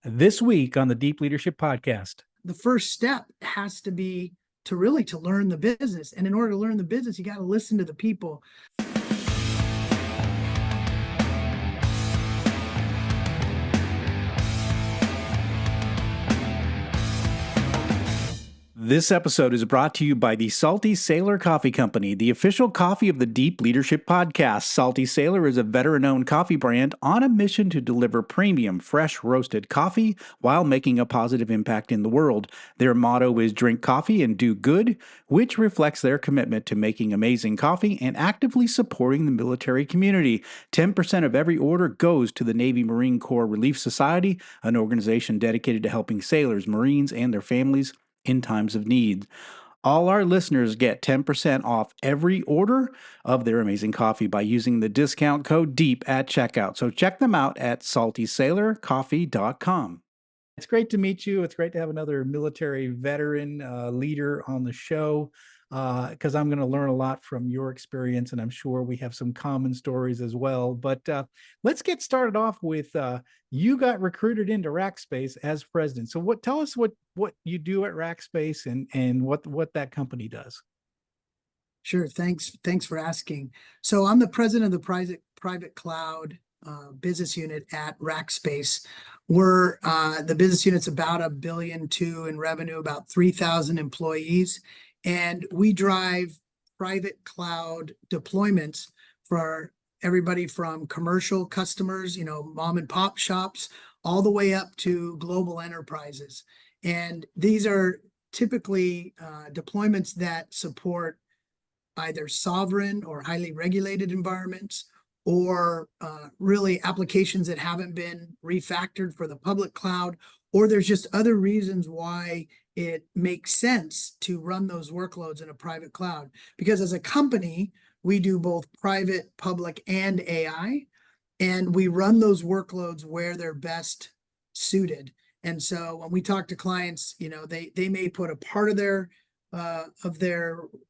This week on the Deep Leadership Podcast. The first step has to be to learn the business. And in order to learn the business, you got to listen to the people. This episode is brought to you by the Salty Sailor Coffee Company, the official coffee of the Deep Leadership Podcast. Salty Sailor is a veteran-owned coffee brand on a mission to deliver premium, fresh roasted coffee while making a positive impact in the world. Their motto is drink coffee and do good, which reflects their commitment to making amazing coffee and actively supporting the military community. 10% of every order goes to the Navy Marine Corps Relief Society, an organization dedicated to helping sailors, Marines, and their families in times of need. All our listeners get 10% off every order of their amazing coffee by using the discount code DEEP at checkout. So check them out at saltysailorcoffee.com. It's great to meet you. It's great to have another military veteran leader on the show because I'm going to learn a lot from your experience, and I'm sure we have some common stories as well. But let's get started off with you got recruited into Rackspace as president. So tell us what you do at Rackspace and what that company does. Sure. Thanks for asking. So I'm the president of the private cloud business unit at Rackspace. We're the business unit's about $1.2 billion in revenue, about 3,000 employees, and we drive private cloud deployments for everybody from commercial customers, mom and pop shops, all the way up to global enterprises. And these are typically deployments that support either sovereign or highly regulated environments, or really applications that haven't been refactored for the public cloud, or there's just other reasons why it makes sense to run those workloads in a private cloud. Because as a company, we do both private, public, and AI, and we run those workloads where they're best suited. And so when we talk to clients, they may put a part of their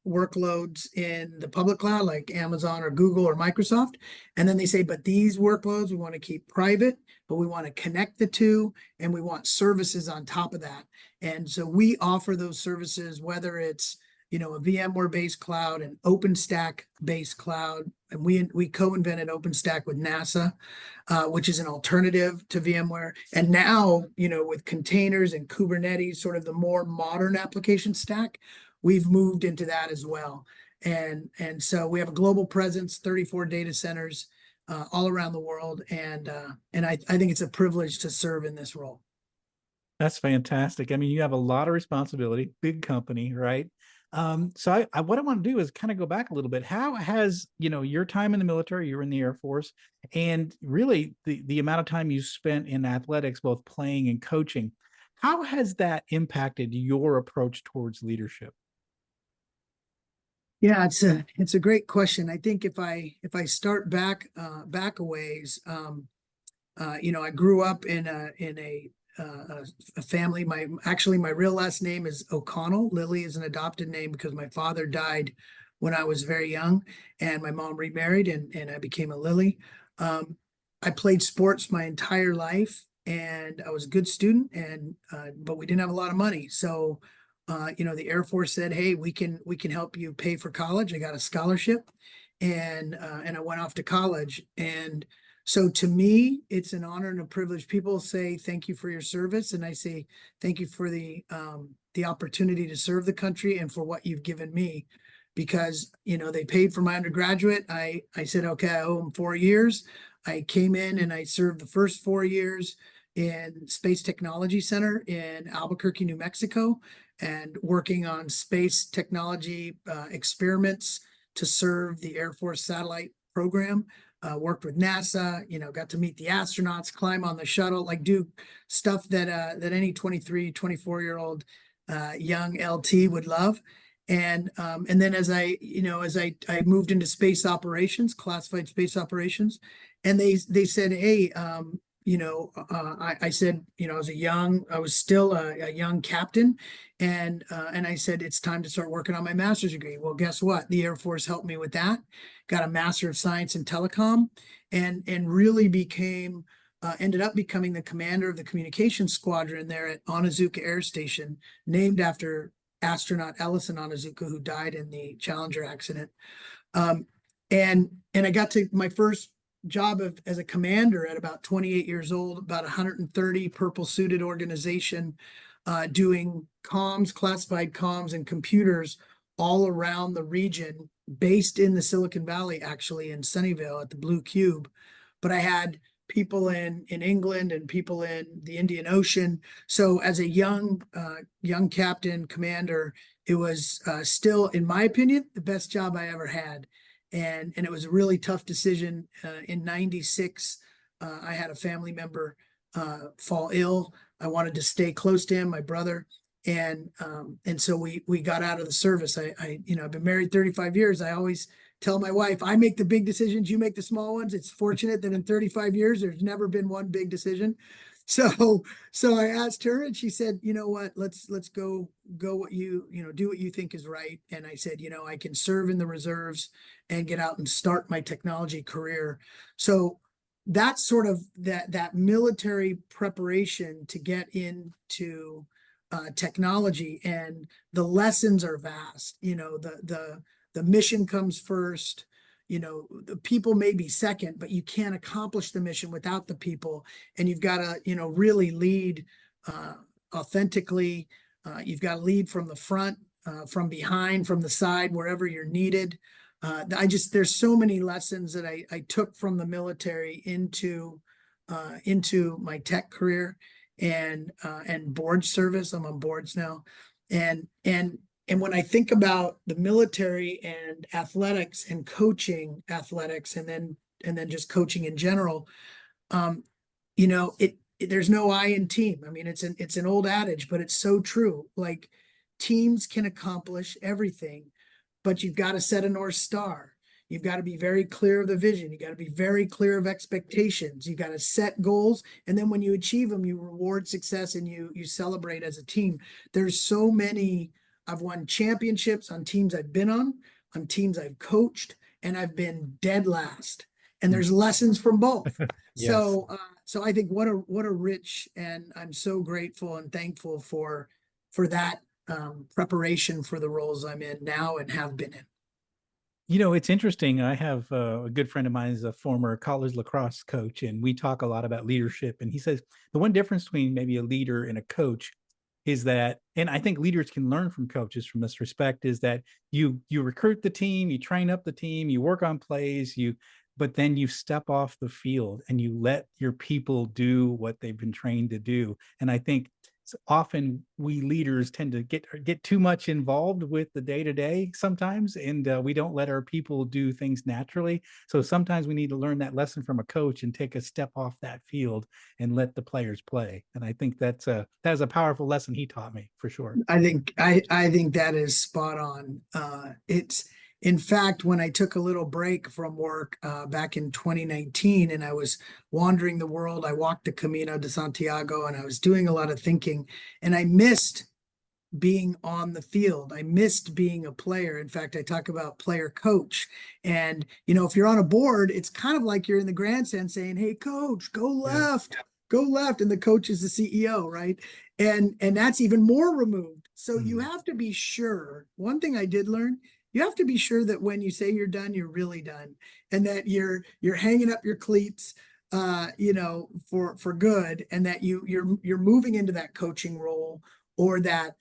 workloads in the public cloud, like Amazon or Google or Microsoft. And then they say, but these workloads we want to keep private, but we want to connect the two, and we want services on top of that. And so we offer those services, whether it's a VMware-based cloud, an OpenStack-based cloud, and we co-invented OpenStack with NASA, which is an alternative to VMware. And now, with containers and Kubernetes, sort of the more modern application stack, we've moved into that as well. And so we have a global presence, 34 data centers all around the world, and I think it's a privilege to serve in this role. That's fantastic. I mean, you have a lot of responsibility, big company, right? So what I want to do is kind of go back a little bit. How has, your time in the military, you were in the Air Force, and really the amount of time you spent in athletics, both playing and coaching, how has that impacted your approach towards leadership? Yeah, it's a great question. I think if I start back a ways, I grew up in a family. My real last name is O'Connell. Lillie is an adopted name because my father died when I was very young, and my mom remarried, and I became a Lillie. I played sports my entire life, and I was a good student, but we didn't have a lot of money. So, the Air Force said, "Hey, we can help you pay for college." I got a scholarship, and I went off to college. And so to me, it's an honor and a privilege. People say, thank you for your service. And I say, thank you for the opportunity to serve the country and for what you've given me, because, they paid for my undergraduate. I said, okay, I owe them 4 years. I came in and I served the first 4 years in Space Technology Center in Albuquerque, New Mexico, and working on space technology experiments to serve the Air Force satellite program. Worked with NASA, got to meet the astronauts, climb on the shuttle, do stuff that any 23, 24-year-old young LT would love. And then as I moved into space operations, classified space operations, and they said, hey, I said, I was still a young captain, and I said, it's time to start working on my master's degree. Well, guess what? The Air Force helped me with that. Got a Master of Science in Telecom, and really became ended up becoming the commander of the communications squadron there at Onizuka Air Station, named after astronaut Ellison Onizuka, who died in the Challenger accident. And I got to my first job as a commander at about 28 years old, about 130 purple suited organization, doing comms, classified comms, and computers all around the region, based in the Silicon Valley, actually in Sunnyvale at the Blue Cube. But I had people in England and people in the Indian Ocean. So as a young captain commander, it was still, in my opinion, the best job I ever had. And it was a really tough decision. In '96, I had a family member fall ill. I wanted to stay close to him, my brother, and so we got out of the service. I've been married 35 years. I always tell my wife, I make the big decisions, you make the small ones. It's fortunate that in 35 years, there's never been one big decision. So I asked her, and she said, you know what, let's go what do what you think is right. And I said, I can serve in the reserves and get out and start my technology career. So that's sort of that military preparation to get into technology, and the lessons are vast. The mission comes first. The people may be second, but you can't accomplish the mission without the people. And you've got to, really lead authentically. You've got to lead from the front, from behind, from the side, wherever you're needed. There's so many lessons that I took from the military into my tech career and board service. I'm on boards now. And when I think about the military and athletics and coaching athletics, and then just coaching in general, there's no I in team. I mean, it's an old adage, but it's so true. Like, teams can accomplish everything, but you've got to set a North Star. You've got to be very clear of the vision. You got to be very clear of expectations. You got to set goals. And then when you achieve them, you reward success and you celebrate as a team. There's so many. I've won championships on teams I've been on teams I've coached, and I've been dead last. And there's lessons from both. Yes. So I think what a rich, and I'm so grateful and thankful for that preparation for the roles I'm in now and have been in. It's interesting. I have a good friend of mine is a former college lacrosse coach, and we talk a lot about leadership. And he says the one difference between maybe a leader and a coach is that, and I think leaders can learn from coaches from this respect, is that you recruit the team, you train up the team, you work on plays, but then you step off the field and you let your people do what they've been trained to do. And I think often we leaders tend to get too much involved with the day-to-day sometimes, and we don't let our people do things naturally. So sometimes we need to learn that lesson from a coach and take a step off that field and let the players play. And I think that is a powerful lesson he taught me, for sure. I think that is spot on. It's, in fact, when I took a little break from work back in 2019, and I was wandering the world, I walked the Camino de Santiago, and I was doing a lot of thinking, and I missed being on the field. I missed being a player. In fact, I talk about player coach. And, if you're on a board, it's kind of like you're in the grandstand saying, hey, coach, go left, go left. And the coach is the CEO, right? And that's even more removed. So you have to be sure. One thing I did learn, you have to be sure that when you say you're done, you're really done, and that you're hanging up your cleats, for good, and that you're moving into that coaching role or that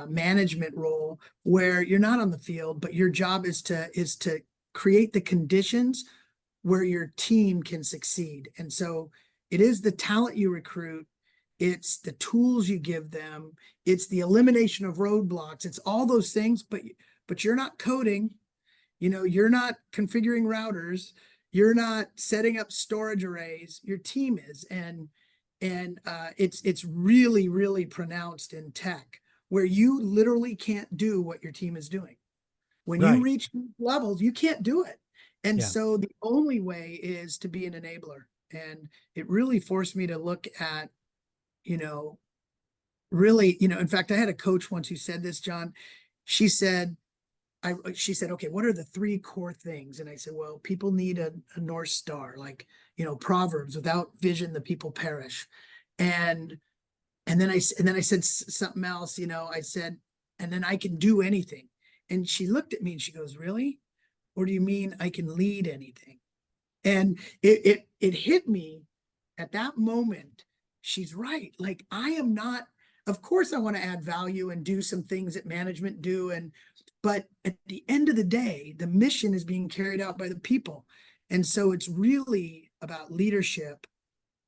management role where you're not on the field, but your job is to create the conditions where your team can succeed. And so it is the talent you recruit. It's the tools you give them. It's the elimination of roadblocks. It's all those things, but you're not coding, you're not configuring routers, you're not setting up storage arrays. Your team is, and it's really, really pronounced in tech, where you literally can't do what your team is doing. When you reach levels, you can't do it. And so the only way is to be an enabler. And it really forced me to look at, really, in fact, I had a coach once who said this, John. She said, she said, okay, what are the three core things? And I said, well, people need a North Star, like, Proverbs, without vision, the people perish. And, and then I said something else, I said, and then I can do anything. And she looked at me and she goes, really? Or do you mean I can lead anything? And it hit me at that moment. She's right. Like, I am not, of course I want to add value and do some things that management do. But at the end of the day, the mission is being carried out by the people. And so it's really about leadership.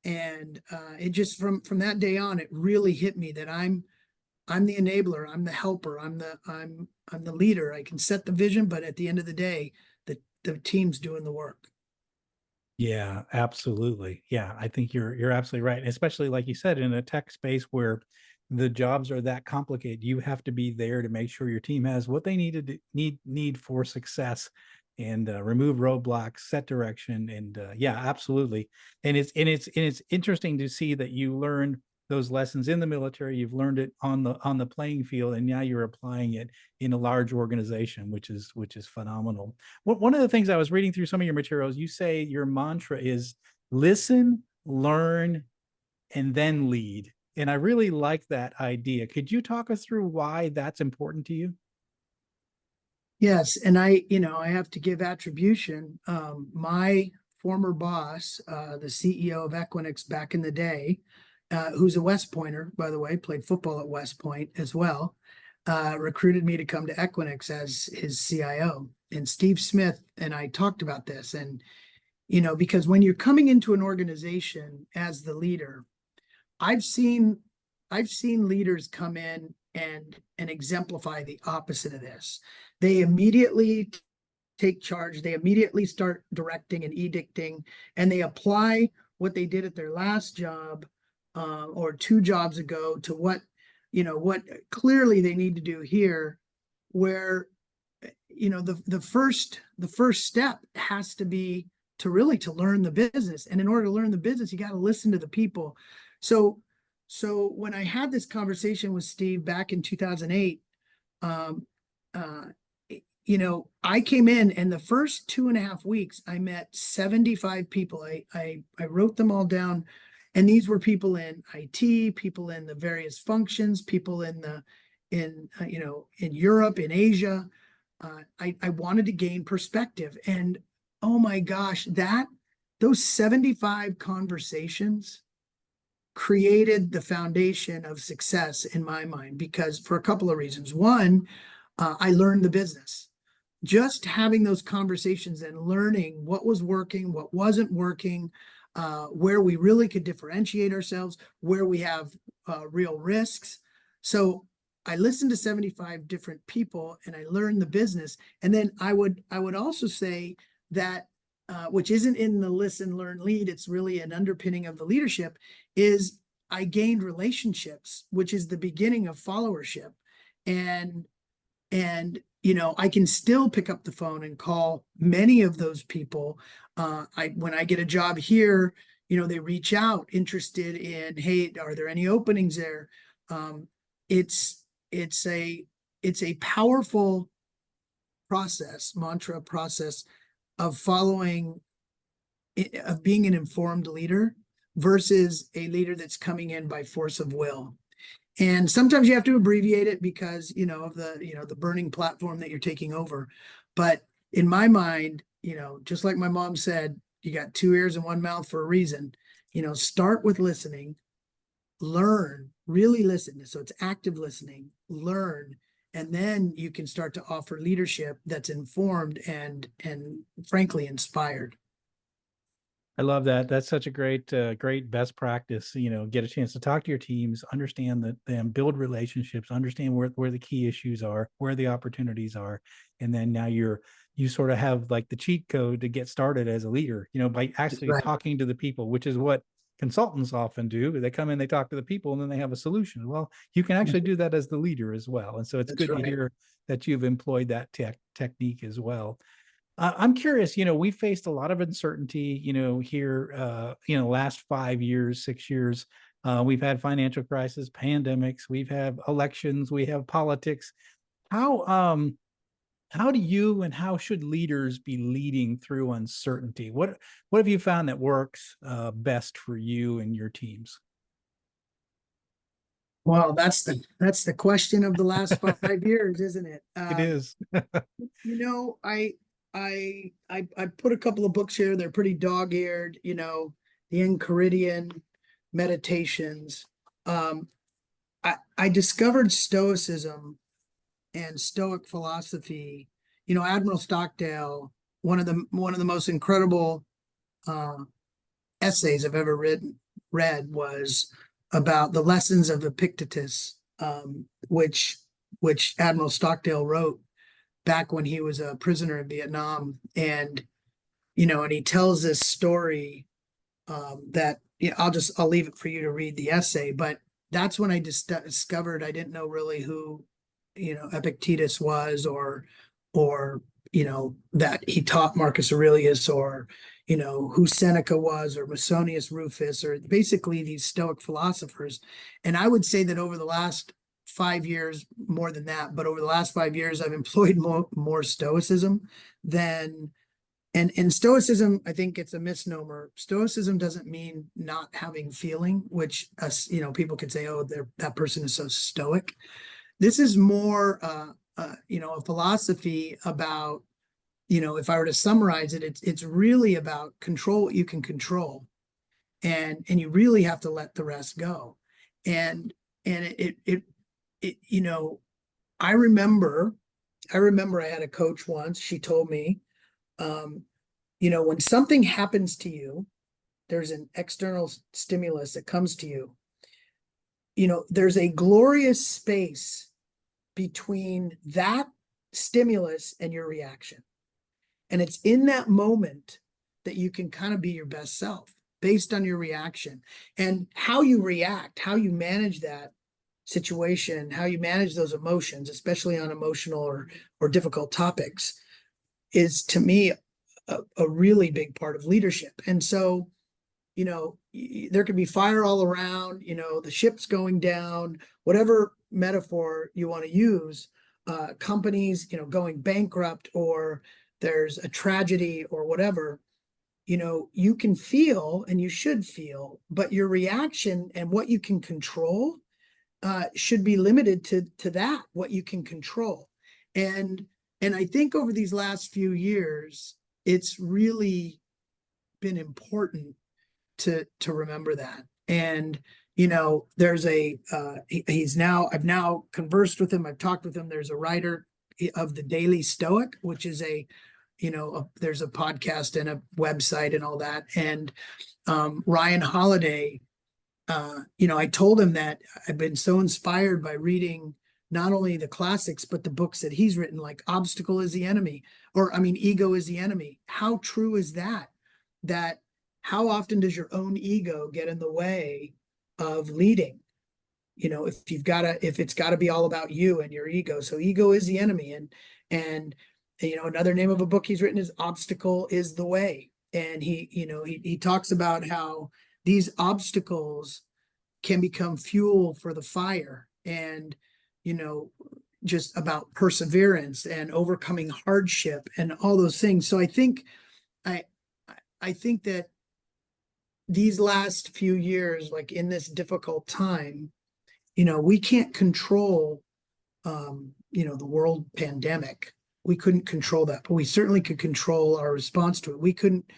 And it just, from that day on, it really hit me that I'm the enabler, I'm the helper, I'm the leader. I can set the vision, but at the end of the day, the team's doing the work. Yeah, absolutely. Yeah, I think you're absolutely right. Especially like you said, in a tech space where the jobs are that complicated, you have to be there to make sure your team has what they need for success, and remove roadblocks, set direction, and yeah, absolutely. And it's interesting to see that you learned those lessons in the military. You've learned it on the playing field, and now you're applying it in a large organization, which is phenomenal. One of the things I was reading through some of your materials, you say your mantra is listen, learn, and then lead. And I really like that idea. Could you talk us through why that's important to you? Yes, and I have to give attribution. My former boss, the CEO of Equinix back in the day, who's a West Pointer, by the way, played football at West Point as well, recruited me to come to Equinix as his CIO. And Steve Smith and I talked about this. And, because when you're coming into an organization as the leader, I've seen I've seen leaders come in and exemplify the opposite of this. They immediately take charge, they immediately start directing and edicting, and they apply what they did at their last job, or two jobs ago, to what clearly they need to do here, where the first step has to be to learn the business. And in order to learn the business, you got to listen to the people. So when I had this conversation with Steve back in 2008, um, uh, I came in, and the first 2.5 weeks, I met 75 people. I wrote them all down, and these were people in IT, people in the various functions, people in Europe, in Asia. I wanted to gain perspective, and oh my gosh, those 75 conversations created the foundation of success in my mind, because for a couple of reasons. One, I learned the business. Just having those conversations and learning what was working, what wasn't working, where we really could differentiate ourselves, where we have real risks. So I listened to 75 different people and I learned the business. And then I would also say that, which isn't in the listen, learn, lead, it's really an underpinning of the leadership, is I gained relationships, which is the beginning of followership. And I can still pick up the phone and call many of those people. When I get a job here, they reach out interested in, hey, are there any openings there? It's it's a powerful mantra process of of being an informed leader versus a leader that's coming in by force of will. And sometimes you have to abbreviate it because, of the burning platform that you're taking over. But in my mind, just like my mom said, you got two ears and one mouth for a reason. Start with listening, learn, really listen. So it's active listening, learn, and then you can start to offer leadership that's informed and frankly inspired. I love that. That's such a great best practice. Get a chance to talk to your teams, understand them, build relationships, understand where the key issues are, where the opportunities are, and then now you sort of have like the cheat code to get started as a leader. By actually Right. talking to the people, which is what consultants often do. They come in, they talk to the people, and then they have a solution. Well, you can actually do that as the leader as well, and so it's That's good to right. hear that you've employed that technique as well. I'm curious, we faced a lot of uncertainty, here, last 5 years, 6 years. We've had financial crisis, pandemics, we've had elections, we have politics. How how do you and how should leaders be leading through uncertainty? What have you found that works best for you and your teams? Well, that's the question of the last 5 years, isn't it? It is. You know, I put a couple of books here. They're pretty dog-eared, the Enchiridion Meditations. Um, I discovered Stoicism and Stoic philosophy. Admiral Stockdale, one of the most incredible uh, essays I've ever read was about the lessons of Epictetus, which Admiral Stockdale wrote back when he was a prisoner in Vietnam, and he tells this story that I'll leave it for you to read the essay, but that's when I just discovered I didn't know really who Epictetus was, or that he taught Marcus Aurelius, or who Seneca was, or Musonius Rufus, or basically these Stoic philosophers. And I would say that over the last 5 years, more than that, but over the last 5 years, I've employed more Stoicism than and Stoicism. I think it's a misnomer. Stoicism doesn't mean not having feeling, which people could say, oh, that person is so stoic. This is more a philosophy about, if I were to summarize it, it's really about control what you can control, and you really have to let the rest go. And I remember I had a coach once. She told me, when something happens to you, there's an external stimulus that comes to you. There's a glorious space between that stimulus and your reaction. And it's in that moment that you can kind of be your best self based on your reaction, and how you react, how you manage that situation, how you manage those emotions, especially on emotional or difficult topics, is to me a really big part of leadership. And so, there could be fire all around, the ship's going down, whatever metaphor you want to use, companies, going bankrupt, or there's a tragedy or whatever, you can feel and you should feel, but your reaction and what you can control should be limited to that, what you can control. And I think over these last few years, it's really been important to remember that. And there's I've now conversed with him, I've talked with him. There's a writer of the Daily Stoic, which is there's a podcast and a website and all that. And Ryan Holiday, I told him that I've been so inspired by reading not only the classics, but the books that he's written, like Obstacle is the Enemy, Ego is the Enemy. How true is that? That how often does your own ego get in the way of leading? If it's got to be all about you and your ego. So ego is the enemy. And another name of a book he's written is Obstacle is the Way. And he talks about how these obstacles can become fuel for the fire, and just about perseverance and overcoming hardship and all those things. So I think that these last few years, like in this difficult time, we can't control the world pandemic. We couldn't control that, but we certainly could control our response to it. We couldn't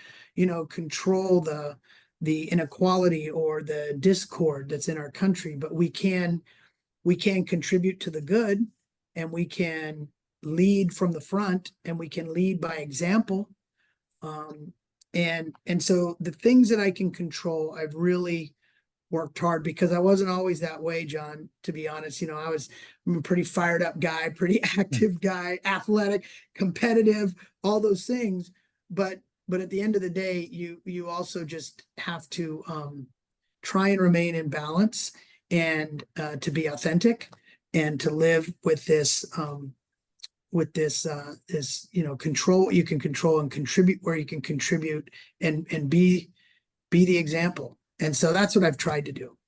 control the inequality or the discord that's in our country, but we can contribute to the good, and we can lead from the front, and we can lead by example. And so the things that I can control, I've really worked hard, because I wasn't always that way, John, to be honest. I'm a pretty fired up guy, pretty active guy, athletic, competitive, all those things. But at the end of the day, you also just have to try and remain in balance, and to be authentic, and to live with this control what you can control, and contribute where you can contribute, and be the example. And so that's what I've tried to do.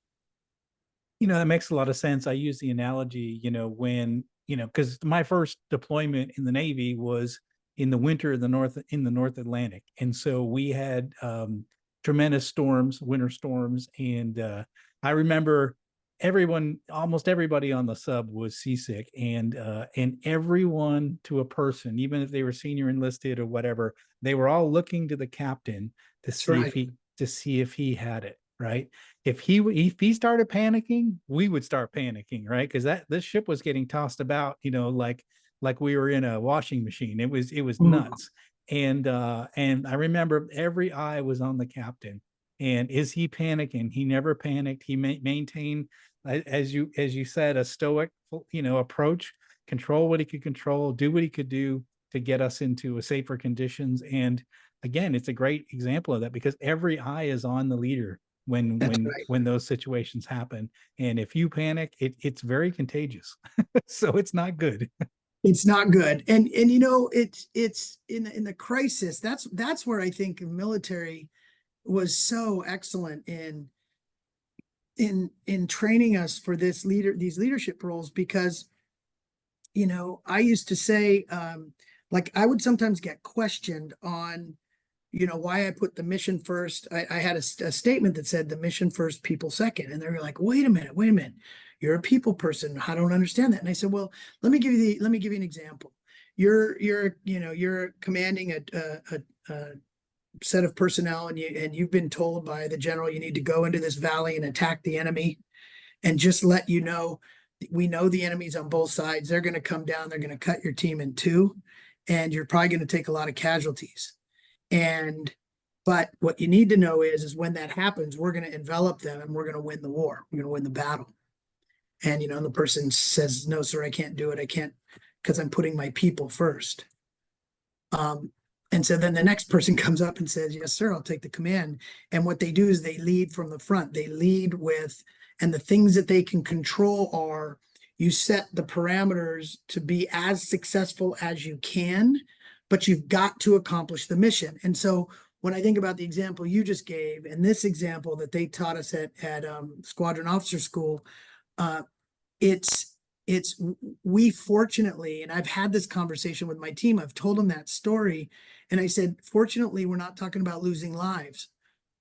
That makes a lot of sense. I use the analogy, when because my first deployment in the Navy was in the winter of the North Atlantic, and so we had tremendous storms, winter storms, and I remember almost everybody on the sub was seasick, and everyone to a person, even if they were senior enlisted or whatever, they were all looking to the captain to That's see right. if he had it, right. If he started panicking, we would start panicking, right? Because this ship was getting tossed about, like we were in a washing machine. It was Mm. nuts. And I remember every eye was on the captain. And is he panicking? He never panicked. He maintained, as you said, a stoic, approach, control what he could control, do what he could do to get us into a safer conditions. And again, it's a great example of that, because every eye is on the leader when That's when right. when those situations happen. And if you panic, it's very contagious. So it's not good. It's not good. And it's in the crisis. That's where I think the military was so excellent in training us for these leadership roles, because I used to say, like, I would sometimes get questioned on why I put the mission first. I had a statement that said the mission first, people second, and they were like, wait a minute, you're a people person, I don't understand that. And I said, well, let me give you an example. You're commanding a set of personnel, and you've been told by the general you need to go into this valley and attack the enemy. And just let you know, we know the enemy's on both sides. They're going to come down, they're going to cut your team in two, and you're probably going to take a lot of casualties. And but what you need to know is when that happens, we're going to envelop them and we're going to win the war. We're going to win the battle. And the person says, no, sir, I can't do it. I can't, because I'm putting my people first. And so then the next person comes up and says, yes, sir, I'll take the command. And what they do is they lead from the front. They lead with, and the things that they can control are, you set the parameters to be as successful as you can, but you've got to accomplish the mission. And so when I think about the example you just gave, and this example that they taught us at Squadron Officer School, it's we fortunately, and I've had this conversation with my team, I've told them that story, and I said, fortunately, we're not talking about losing lives.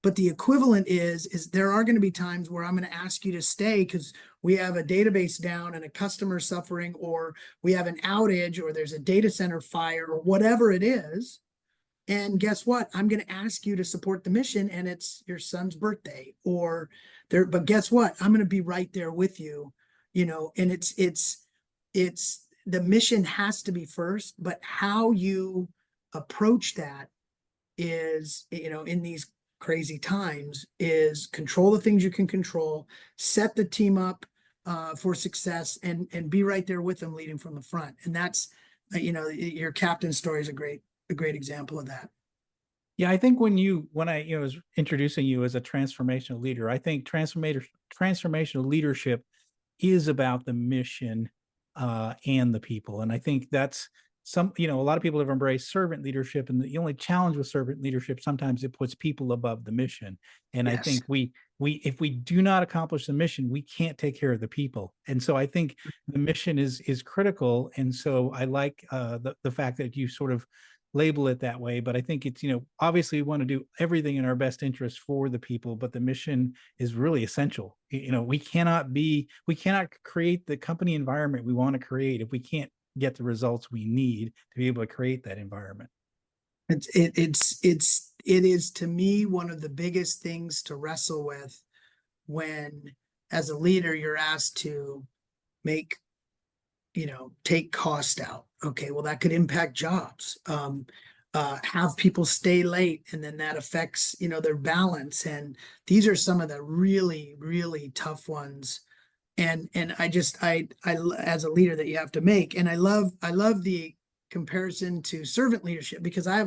But the equivalent is there are going to be times where I'm going to ask you to stay because we have a database down and a customer suffering, or we have an outage, or there's a data center fire, or whatever it is. And guess what? I'm going to ask you to support the mission, and it's your son's birthday, or there. But guess what? I'm going to be right there with you, And it's the mission has to be first, but how you approach that is, in these crazy times, is control the things you can control, set the team up for success, and be right there with them, leading from the front. And that's, your captain story is a great example of that. Yeah, I think when I was introducing you as a transformational leader, I think transformational leadership is about the mission and the people. And I think that's a lot of people have embraced servant leadership, and the only challenge with servant leadership, sometimes it puts people above the mission. And I Yes. think if we do not accomplish the mission, we can't take care of the people. And so I think the mission is critical. And so I like the fact that you sort of label it that way. But I think it's, obviously we want to do everything in our best interest for the people, but the mission is really essential. We cannot create the company environment we want to create if we can't get the results we need to be able to create that environment. It is, to me, one of the biggest things to wrestle with when, as a leader, you're asked to make, take cost out. Okay, well, that could impact jobs. Have people stay late, and then that affects, their balance. And these are some of the really, really tough ones. And I as a leader, that you have to make. And I love the comparison to servant leadership, because I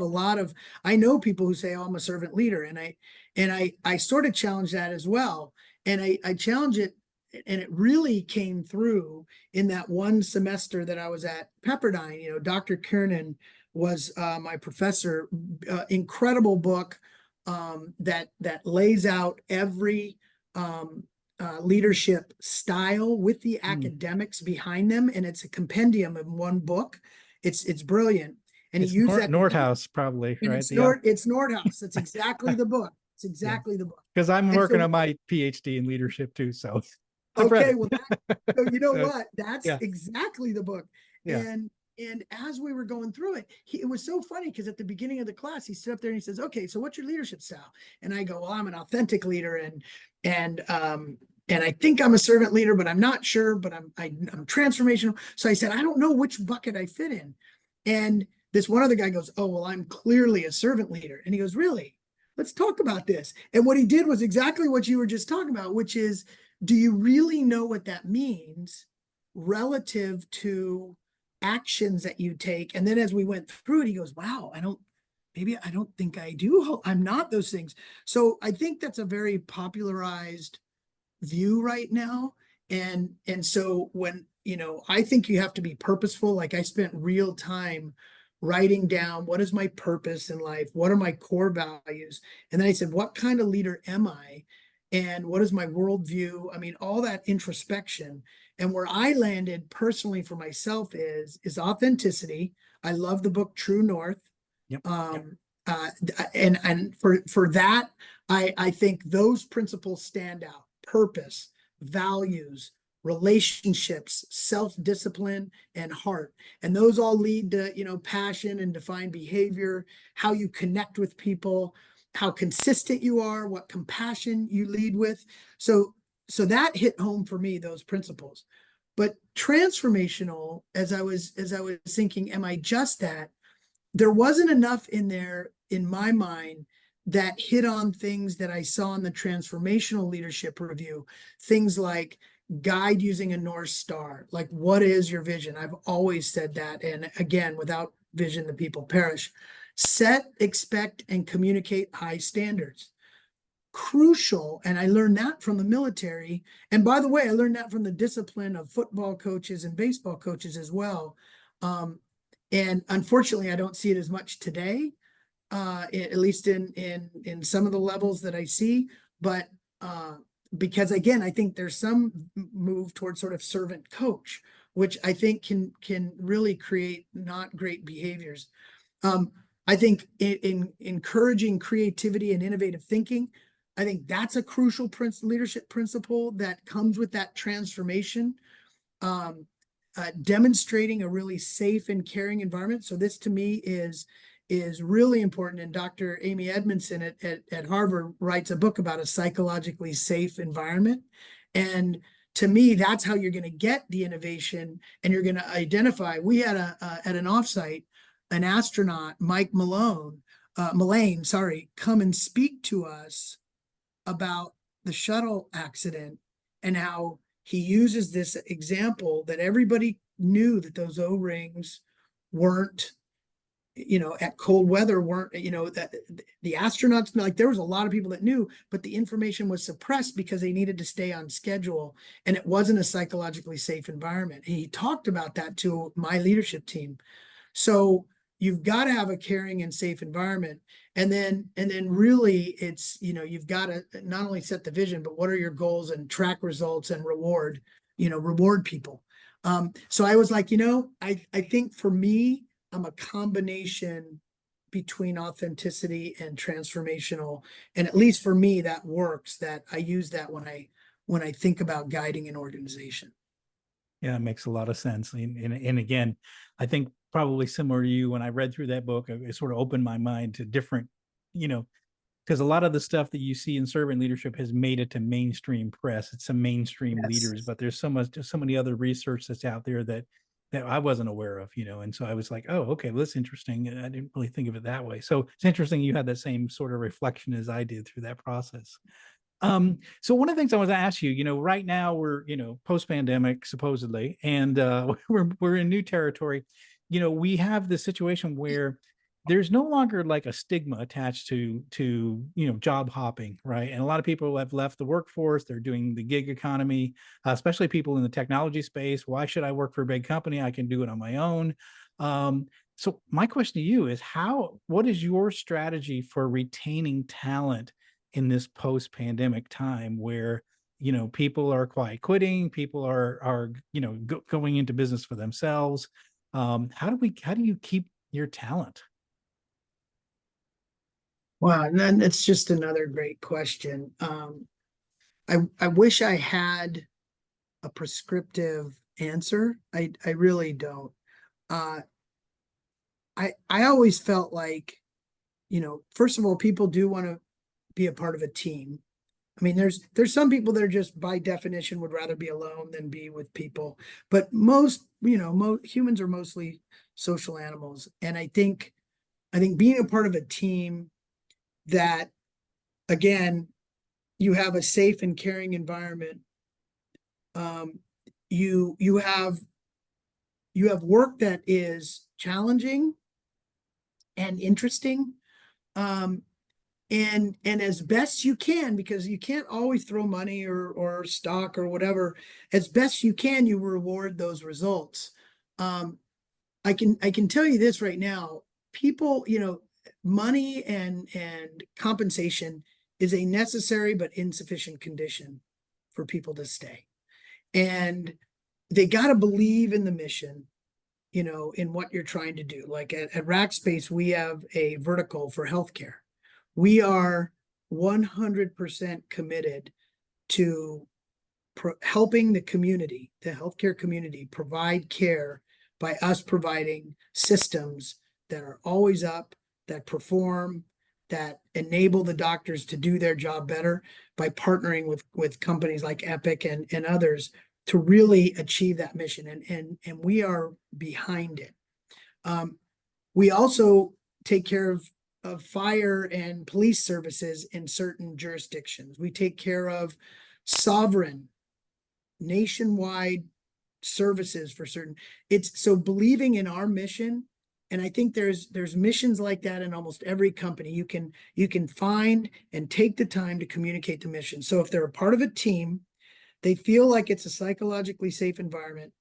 know people who say, oh, I'm a servant leader, and I sort of challenge that as well. And I challenge it, and it really came through in that one semester that I was at Pepperdine. Dr. Kiernan was my professor. Incredible book that lays out every leadership style with the Mm. academics behind them, and it's a compendium in one book. It's brilliant, and he It's used that. Nordhaus, probably, And right? it's Nordhaus. That's exactly the book. It's Yeah, exactly the book. because I'm And working so, on my PhD in leadership too, so I've read okay, it. well, so you know So what? That's yeah, exactly the book. yeah. And as we were going through it, it was so funny because at the beginning of the class, he stood up there and he says, "Okay, so what's your leadership style?" And I go, "Well, I'm an authentic leader, and I think I'm a servant leader, but I'm not sure. But I'm transformational." So I said, "I don't know which bucket I fit in." And this one other guy goes, "Oh, well, I'm clearly a servant leader." And he goes, "Really? Let's talk about this." And what he did was exactly what you were just talking about, which is, do you really know what that means relative to actions that you take? And then as we went through it, he goes, "Wow, maybe I don't think I do. I'm not those things." So I think that's a very popularized view right now. And so when, I think you have to be purposeful. Like, I spent real time writing down, what is my purpose in life? What are my core values? And then I said, what kind of leader am I? And what is my worldview? I mean, all that introspection. And where I landed personally for myself is authenticity. I love the book True North. Yep. Um, and for that, I think those principles stand out: purpose, values, relationships, self-discipline, and heart. And those all lead to, passion and defined behavior, how you connect with people, how consistent you are, what compassion you lead with. So that hit home for me, those principles. But transformational, as I was thinking, am I just that? There wasn't enough in there in my mind that hit on things that I saw in the transformational leadership review. Things like guide using a North Star. Like, what is your vision? I've always said that. And again, without vision, the people perish. Set, expect, and communicate high standards. Crucial. And I learned that from the military. And by the way, I learned that from the discipline of football coaches and baseball coaches as well. And unfortunately, I don't see it as much today, at least in some of the levels that I see. But because again, I think there's some move towards sort of servant coach, which I think can really create not great behaviors. I think in encouraging creativity and innovative thinking, I think that's a crucial leadership principle that comes with that transformation. Demonstrating a really safe and caring environment. So this to me is really important. And Dr. Amy Edmondson at Harvard writes a book about a psychologically safe environment. And to me, that's how you're going to get the innovation, and you're going to identify. We had at an offsite, an astronaut, Mike Mullane, come and speak to us about the shuttle accident and how he uses this example that everybody knew that those O-rings weren't, at cold weather weren't, that the astronauts, like, there was a lot of people that knew, but the information was suppressed because they needed to stay on schedule, and it wasn't a psychologically safe environment. He talked about that to my leadership team. So you've got to have a caring and safe environment. And then really it's, you've got to not only set the vision, but what are your goals, and track results and reward people. So I was like, I think for me, I'm a combination between authenticity and transformational. And at least for me, that works. That I use that when I think about guiding an organization. Yeah, it makes a lot of sense. And again, I think probably similar to you, when I read through that book, it sort of opened my mind to different, because a lot of the stuff that you see in servant leadership has made it to mainstream press. It's some mainstream Yes. leaders, but there's so many other research that's out there that I wasn't aware of, and so I was like, oh, okay, well, that's interesting. And I didn't really think of it that way. So it's interesting you had that same sort of reflection as I did through that process. So one of the things I want to ask you, right now we're, post-pandemic supposedly, and we're in new territory. We have this situation where there's no longer like a stigma attached to job hopping, right? And a lot of people have left the workforce. They're doing the gig economy, especially people in the technology space. Why should I work for a big company? I can do it on my own. So my question to you is, what is your strategy for retaining talent in this post-pandemic time where people are quiet quitting, people are going into business for themselves. How do you keep your talent? Wow, and then it's just another great question. I wish I had a prescriptive answer. I really don't. Uh, I always felt like, first of all, people do want to be a part of a team. I mean, there's some people that are just by definition would rather be alone than be with people. But most, humans are mostly social animals. And I think being a part of a team that, again, you have a safe and caring environment. Um, you have work that is challenging and interesting. Um, and as best you can, because you can't always throw money or stock or whatever, as best you can, you reward those results. um I can tell you this right now: people, money and compensation is a necessary but insufficient condition for people to stay, and they got to believe in the mission, in what you're trying to do. Like at Rackspace, we have a vertical for healthcare. We are 100% committed to helping the community, the healthcare community, provide care by us providing systems that are always up, that perform, that enable the doctors to do their job better by partnering with companies like Epic and others to really achieve that mission. And we are behind it. We also take care of fire and police services in certain jurisdictions. We take care of sovereign nationwide services for certain. It's so believing in our mission. And I think there's missions like that in almost every company. You can find and take the time to communicate the mission. So if they're a part of a team, they feel like it's a psychologically safe environment,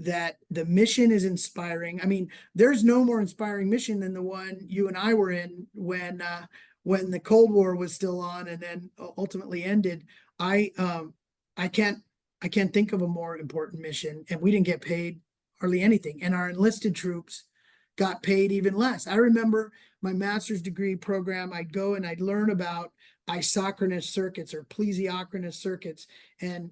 that the mission is inspiring. I mean, there's no more inspiring mission than the one you and I were in when the Cold War was still on and then ultimately ended. I can't think of a more important mission, and we didn't get paid hardly anything, and our enlisted troops got paid even less. I remember my master's degree program. I'd go and I'd learn about isochronous circuits or plesiochronous circuits, and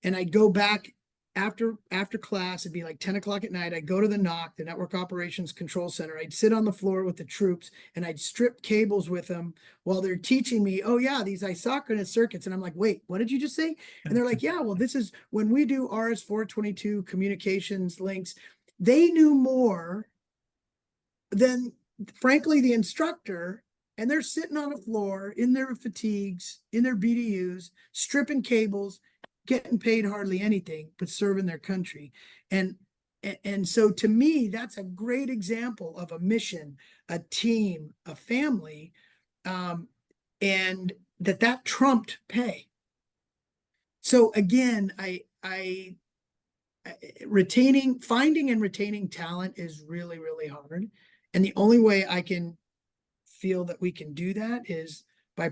I'd go back after class. It'd be like 10 o'clock at night. I'd go to the NOC, the Network Operations Control Center. I'd sit on the floor with the troops and I'd strip cables with them while they're teaching me, oh yeah, these isochronous circuits. And I'm like, wait, what did you just say? And they're like, yeah, well, this is when we do RS-422 communications links. They knew more than, frankly, the instructor. And they're sitting on the floor in their fatigues, in their BDUs, stripping cables, getting paid hardly anything, but serving their country. And so to me, that's a great example of a mission, a team, a family, and that trumped pay. So again, I finding and retaining talent is really, really hard. And the only way I can feel that we can do that is by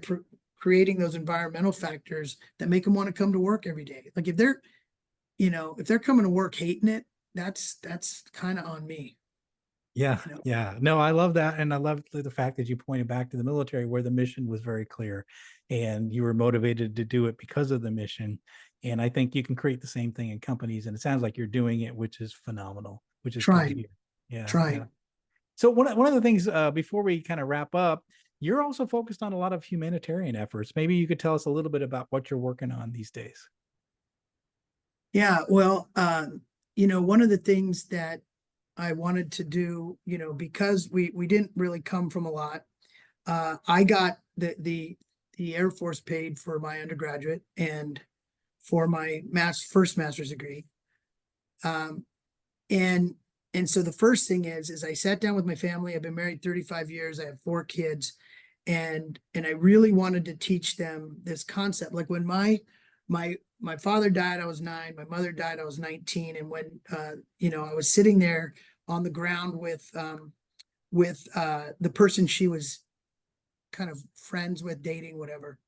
creating those environmental factors that make them want to come to work every day. Like if they're coming to work hating it, that's kind of on me. Yeah, You know? yeah. No, I love that. And I love the fact that you pointed back to the military where the mission was very clear and you were motivated to do it because of the mission. And I think you can create the same thing in companies. And it sounds like you're doing it, which is phenomenal, which is good to Trying, hear. Yeah, yeah. trying. So one of the things before we kind of wrap up, you're also focused on a lot of humanitarian efforts. Maybe you could tell us a little bit about what you're working on these days. Yeah, well, one of the things that I wanted to do, because we didn't really come from a lot. I got the Air Force paid for my undergraduate and for my first master's degree. Um, and and so the first thing is I sat down with my family. I've been married 35 years. I have 4 kids, and I really wanted to teach them this concept. Like when my father died, I was 9. My mother died, I was 19. And when I was sitting there on the ground with the person she was kind of friends with, dating, whatever.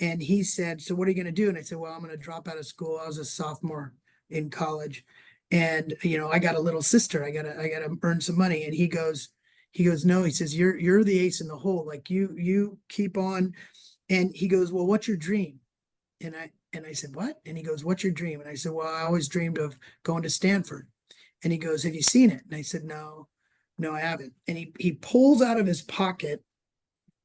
And he said, "So what are you going to do?" And I said, "Well, I'm going to drop out of school." I was a sophomore in college. And, I got a little sister. I gotta earn some money. And he goes, "No," he says, "You're the ace in the hole. Like you keep on." And he goes, "Well, what's your dream?" And I said, "What?" And he goes, "What's your dream?" And I said, "Well, I always dreamed of going to Stanford." And he goes, "Have you seen it?" And I said, "No, no, I haven't." And he pulls out of his pocket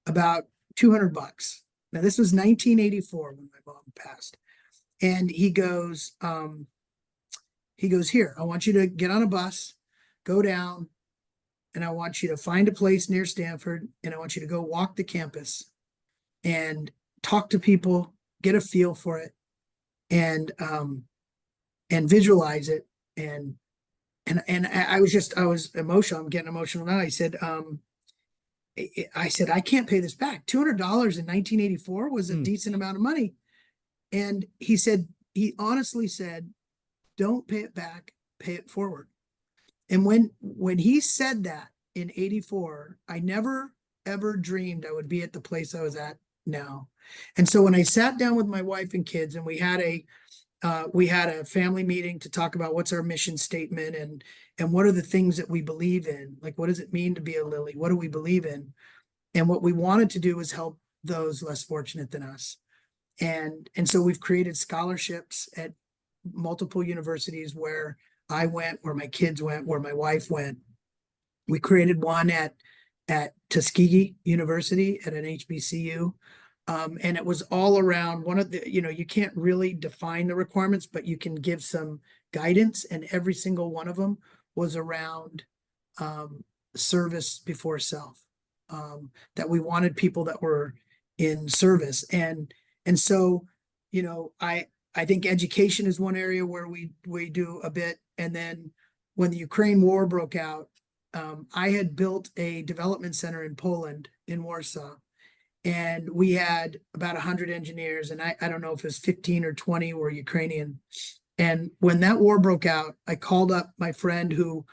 about $200. Now this was 1984 when my mom passed. And he goes, "Here, I want you to get on a bus, go down, and I want you to find a place near Stanford, and I want you to go walk the campus and talk to people, get a feel for it, and visualize it." And I was emotional. I'm getting emotional now. I said, "I can't pay this back. $200 in 1984 was a decent amount of money." And he honestly said, "Don't pay it back, pay it forward." And when he said that in 84, I never ever dreamed I would be at the place I was at now. And so when I sat down with my wife and kids, and we had a family meeting to talk about what's our mission statement, and what are the things that we believe in, like what does it mean to be a Lillie, what do we believe in, and what we wanted to do was help those less fortunate than us. And so we've created scholarships at multiple universities where I went, where my kids went, where my wife went. We created one at Tuskegee University at an HBCU. And it was all around one of the, you can't really define the requirements, but you can give some guidance. And every single one of them was around service before self. That we wanted people that were in service. And so, I think education is one area where we do a bit. And then when the Ukraine war broke out, I had built a development center in Poland, in Warsaw, and we had about 100 engineers, and I don't know if it was 15 or 20 were Ukrainian. And when that war broke out, I called up my friend who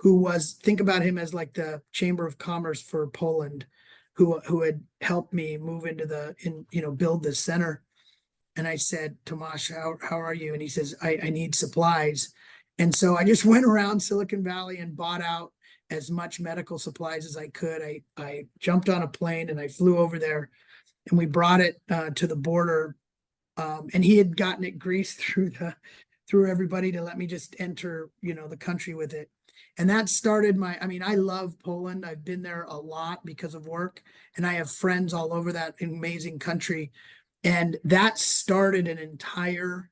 was, think about him as like the Chamber of Commerce for Poland, who had helped me move build this center. And I said, "Tomasz, how are you?" And he says, I need supplies." And so I just went around Silicon Valley and bought out as much medical supplies as I could. I jumped on a plane and I flew over there, and we brought it to the border. And he had gotten it greased through everybody to let me just enter, the country with it. And that started I love Poland. I've been there a lot because of work, and I have friends all over that amazing country. And that started an entire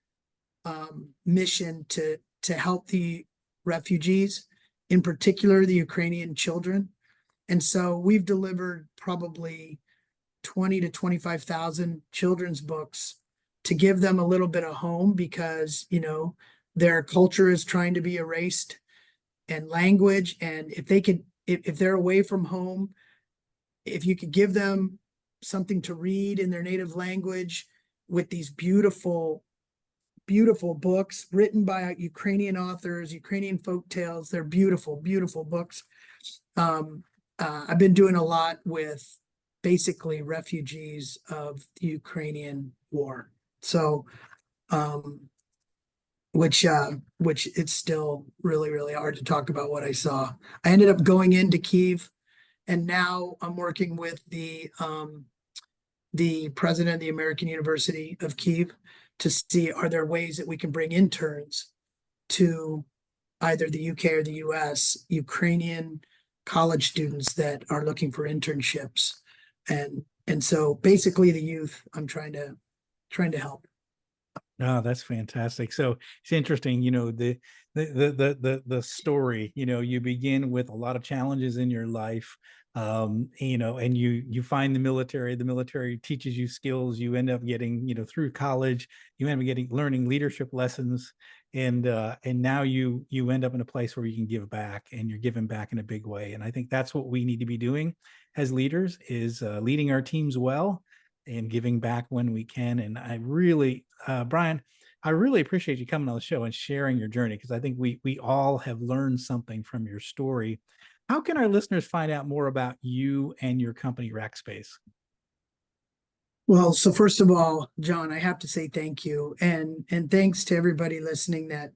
mission to help the refugees, in particular the Ukrainian children. And so we've delivered probably 20 to 25,000 children's books to give them a little bit of home, because their culture is trying to be erased, and language. And if they're away from home, if you could give them something to read in their native language with these beautiful books written by Ukrainian authors, Ukrainian folk tales. They're beautiful, beautiful books. I've been doing a lot with basically refugees of the Ukrainian war. So, which it's still really, really hard to talk about what I saw. I ended up going into Kyiv, and now I'm working with the president of the American University of Kyiv to see, are there ways that we can bring interns to either the UK or the US, Ukrainian college students that are looking for internships. And so basically the youth I'm trying to help. Oh, that's fantastic. So it's interesting, the story, you begin with a lot of challenges in your life. And you find the military teaches you skills. You end up getting, through college, you end up learning leadership lessons. And now you end up in a place where you can give back, and you're giving back in a big way. And I think that's what we need to be doing as leaders, is leading our teams well and giving back when we can. And I really, Brian, I really appreciate you coming on the show and sharing your journey, because I think we all have learned something from your story. How can our listeners find out more about you and your company, Rackspace? Well, so first of all, John, I have to say thank you, and thanks to everybody listening that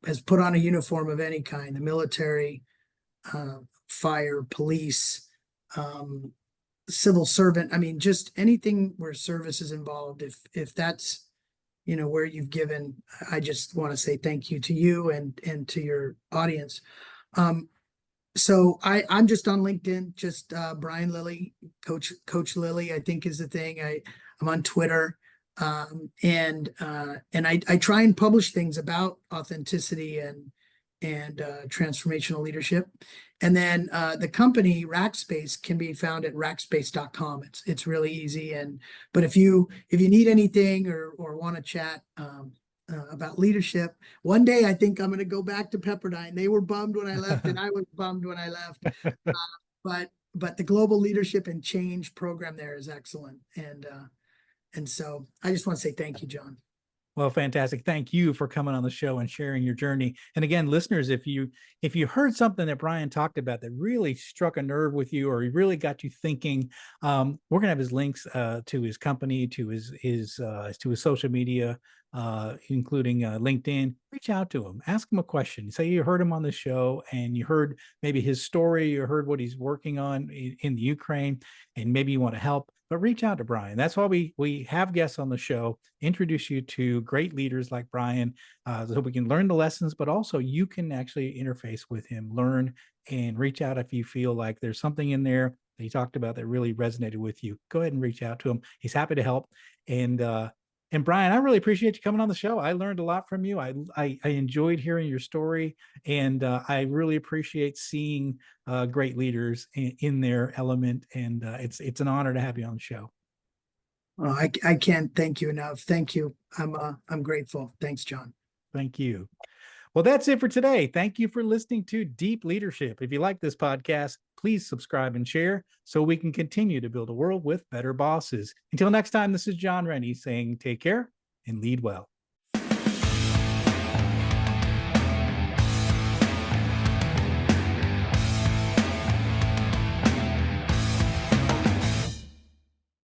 has put on a uniform of any kind, the military, fire, police, um, civil servant. I mean, just anything where service is involved. If that's where you've given, I just want to say thank you to you and to your audience. Um, so I'm just on LinkedIn, just Brian Lillie, Coach Lillie, I think is the thing. I'm on Twitter. And I try and publish things about authenticity and transformational leadership. And then the company Rackspace can be found at rackspace.com. It's really easy. But if you need anything or want to chat about leadership, one day I think I'm going to go back to Pepperdine. They were bummed when I left, and I was bummed when I left. But the global leadership and change program there is excellent. And so I just want to say thank you, John. Well, fantastic. Thank you for coming on the show and sharing your journey. And again, listeners, if you heard something that Brian talked about that really struck a nerve with you, or he really got you thinking, we're gonna have his links to his company, to his social media, including LinkedIn. Reach out to him, ask him a question. Say you heard him on the show and you heard maybe his story, you heard what he's working on in the Ukraine, and maybe you want to help. But reach out to Brian. That's why we have guests on the show, introduce you to great leaders like Brian, so we can learn the lessons, but also you can actually interface with him, learn, and reach out if you feel like there's something in there that he talked about that really resonated with you. Go ahead and reach out to him. He's happy to help. And Brian, I really appreciate you coming on the show. I learned a lot from you. I enjoyed hearing your story, and I really appreciate seeing great leaders in their element. And it's an honor to have you on the show. I can't thank you enough. Thank you. I'm grateful. Thanks, John. Thank you. Well, that's it for today. Thank you for listening to Deep Leadership. If you like this podcast, please subscribe and share so we can continue to build a world with better bosses. Until next time, this is John Rennie saying take care and lead well.